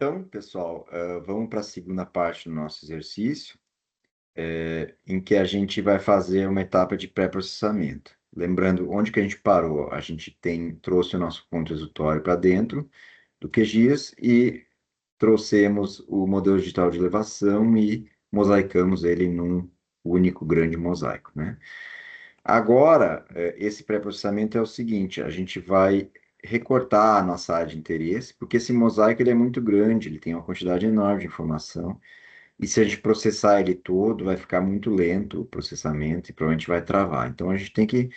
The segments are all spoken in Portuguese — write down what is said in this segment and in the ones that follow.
Então, pessoal, vamos para a segunda parte do nosso exercício, em que a gente vai fazer uma etapa de pré-processamento. Lembrando, onde que a gente parou? A gente trouxe o nosso ponto executório para dentro do QGIS e trouxemos o modelo digital de elevação e mosaicamos ele num único grande mosaico, né? Agora, esse pré-processamento é o seguinte: a gente vai recortar a nossa área de interesse, porque esse mosaico ele é muito grande, ele tem uma quantidade enorme de informação, e se a gente processar ele todo, vai ficar muito lento o processamento e provavelmente vai travar. Então, a gente tem que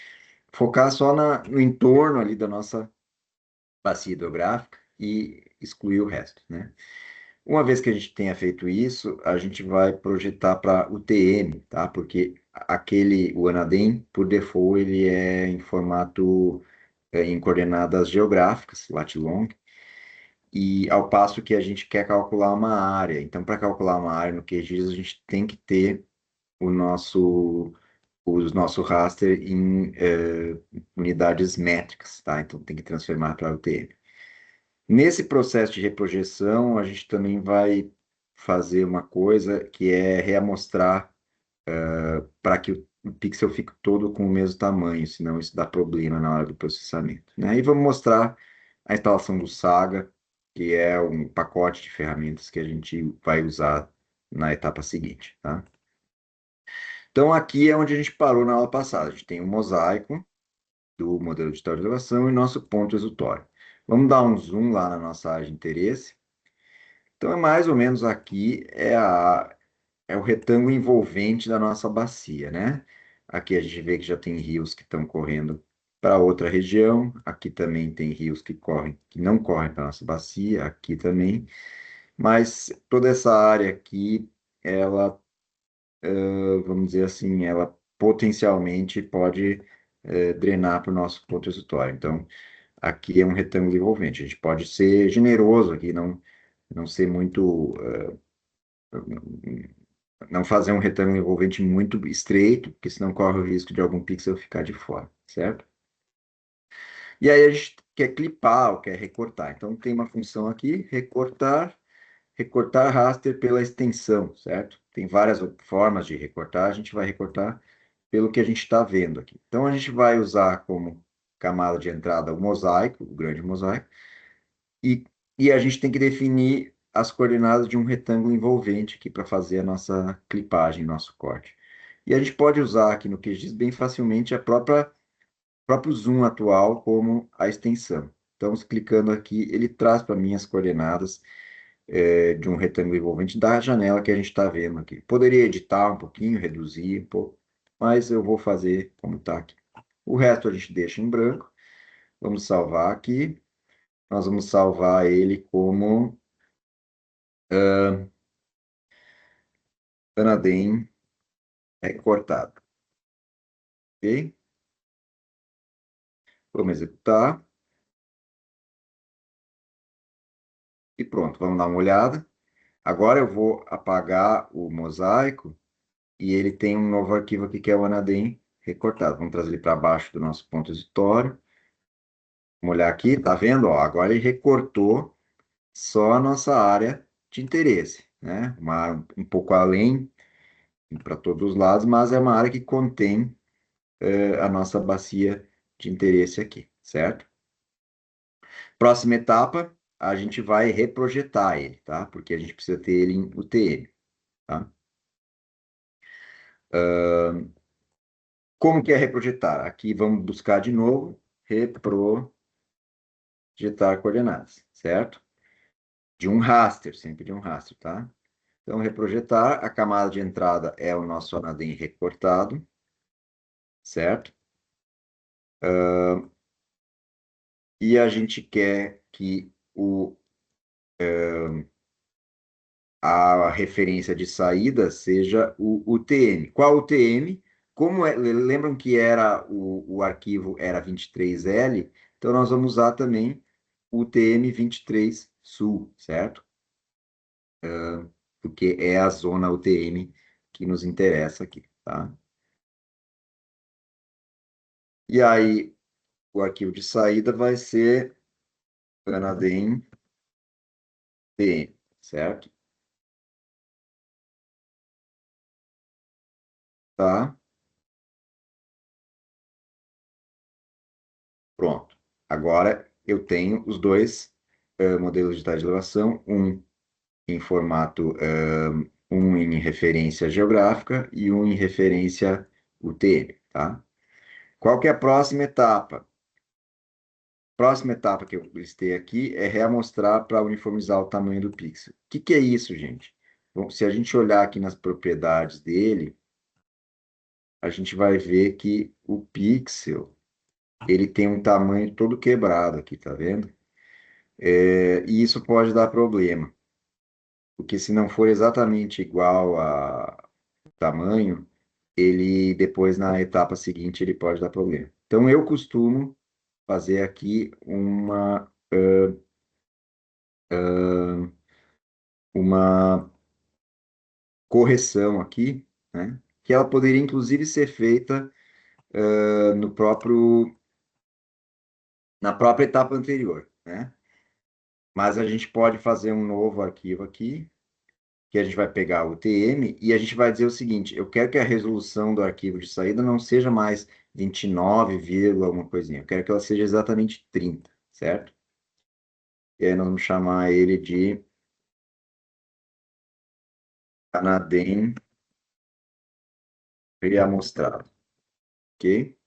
focar só no entorno ali da nossa bacia hidrográfica e excluir o resto, né? Uma vez que a gente tenha feito isso, a gente vai projetar para o TM, tá? Porque o Anadim, por default, ele é em formato, em coordenadas geográficas, lat long, e ao passo que a gente quer calcular uma área. Então, para calcular uma área no QGIS, a gente tem que ter o nosso raster em unidades métricas, tá? Então, tem que transformar para o TM. Nesse processo de reprojeção, a gente também vai fazer uma coisa que é reamostrar para que o pixel fique todo com o mesmo tamanho, senão isso dá problema na hora do processamento, né? E vamos mostrar a instalação do Saga, que é um pacote de ferramentas que a gente vai usar na etapa seguinte, tá? Então, aqui é onde a gente parou na aula passada. A gente tem um mosaico do modelo de elevação e nosso ponto exutório. Vamos dar um zoom lá na nossa área de interesse. Então, é mais ou menos aqui é o retângulo envolvente da nossa bacia, né? Aqui a gente vê que já tem rios que estão correndo para outra região. Aqui também tem rios que não correm para nossa bacia, aqui também. Mas toda essa área aqui, ela, vamos dizer assim, ela potencialmente pode drenar para o nosso ponto exutório. Então, aqui é um retângulo envolvente. A gente pode ser generoso aqui, não ser muito não fazer um retângulo envolvente muito estreito, porque senão corre o risco de algum pixel ficar de fora, certo? E aí a gente quer clipar ou quer recortar. Então tem uma função aqui, recortar raster pela extensão, certo? Tem várias formas de recortar, a gente vai recortar pelo que a gente está vendo aqui. Então a gente vai usar como camada de entrada o mosaico, o grande mosaico, e, e a gente tem que definir as coordenadas de um retângulo envolvente aqui para fazer a nossa clipagem, nosso corte. E a gente pode usar aqui no QGIS bem facilmente próprio zoom atual como a extensão. Então, clicando aqui, ele traz para mim as coordenadas de um retângulo envolvente da janela que a gente está vendo aqui. Poderia editar um pouquinho, reduzir um pouco, mas eu vou fazer como está aqui. O resto a gente deixa em branco. Vamos salvar aqui. Nós vamos salvar ele como Anadim recortado. Ok? Vamos executar. E pronto, vamos dar uma olhada. Agora eu vou apagar o mosaico e ele tem um novo arquivo aqui que é o Anadim recortado. Vamos trazer ele para baixo do nosso ponto exutório. Vamos olhar aqui, tá vendo? Ó, agora ele recortou só a nossa área de interesse, né? Uma área um pouco além, para todos os lados, mas é uma área que contém a nossa bacia de interesse aqui, certo? Próxima etapa, a gente vai reprojetar ele, tá? Porque a gente precisa ter ele em UTM, tá? Como que é reprojetar? Aqui vamos buscar de novo, reprojetar coordenadas, certo? De um raster, sempre de um raster, tá? Então, reprojetar, a camada de entrada é o nosso Anadim recortado, certo? E a gente quer que a referência de saída seja o UTM. Qual UTM? Lembram que era o arquivo era 23L? Então, nós vamos usar também o UTM 23 Sul, certo? Porque é a zona UTM que nos interessa aqui, tá? E aí, o arquivo de saída vai ser Anadim TM, certo? Tá? Pronto. Agora eu tenho os dois modelos digitais de elevação, um em formato, um em referência geográfica e um em referência UTM, tá? Qual que é a próxima etapa? Próxima etapa que eu listei aqui é reamostrar para uniformizar o tamanho do pixel. O que que é isso, gente? Bom, se a gente olhar aqui nas propriedades dele, a gente vai ver que o pixel, ele tem um tamanho todo quebrado aqui, tá vendo? E isso pode dar problema, porque se não for exatamente igual a tamanho, ele depois na etapa seguinte ele pode dar problema. Então eu costumo fazer aqui uma correção aqui, né? Que ela poderia inclusive ser feita no próprio na própria etapa anterior, né? Mas a gente pode fazer um novo arquivo aqui, que a gente vai pegar o TM e a gente vai dizer o seguinte: eu quero que a resolução do arquivo de saída não seja mais 29, alguma coisinha. Eu quero que ela seja exatamente 30, certo? E aí nós vamos chamar ele de Canadem reamostrado, ok?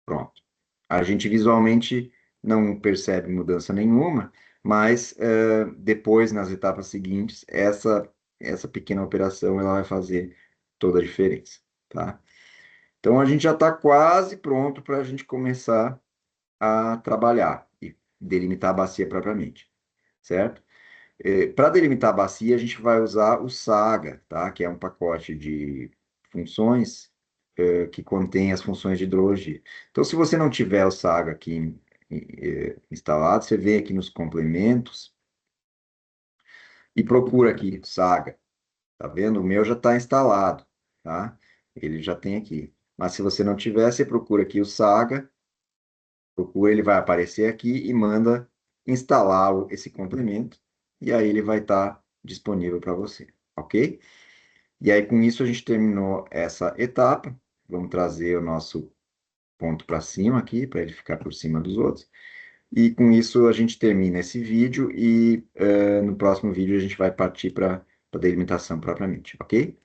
Pronto. A gente visualmente não percebe mudança nenhuma, mas depois, nas etapas seguintes, essa pequena operação ela vai fazer toda a diferença, tá? Então a gente já está quase pronto para a gente começar a trabalhar e delimitar a bacia propriamente, certo? Para delimitar a bacia, a gente vai usar o Saga, tá? Que é um pacote de funções que contém as funções de hidrologia. Então, se você não tiver o Saga aqui instalado, você vem aqui nos complementos e procura aqui Saga. Tá vendo? O meu já está instalado, tá? Ele já tem aqui. Mas se você não tiver, você procura aqui o Saga, procura, ele vai aparecer aqui e manda instalar esse complemento, e aí ele vai estar disponível para você, ok? E aí, com isso, a gente terminou essa etapa. Vamos trazer o nosso ponto para cima aqui, para ele ficar por cima dos outros. E com isso, a gente termina esse vídeo e no próximo vídeo a gente vai partir para a delimitação propriamente, ok?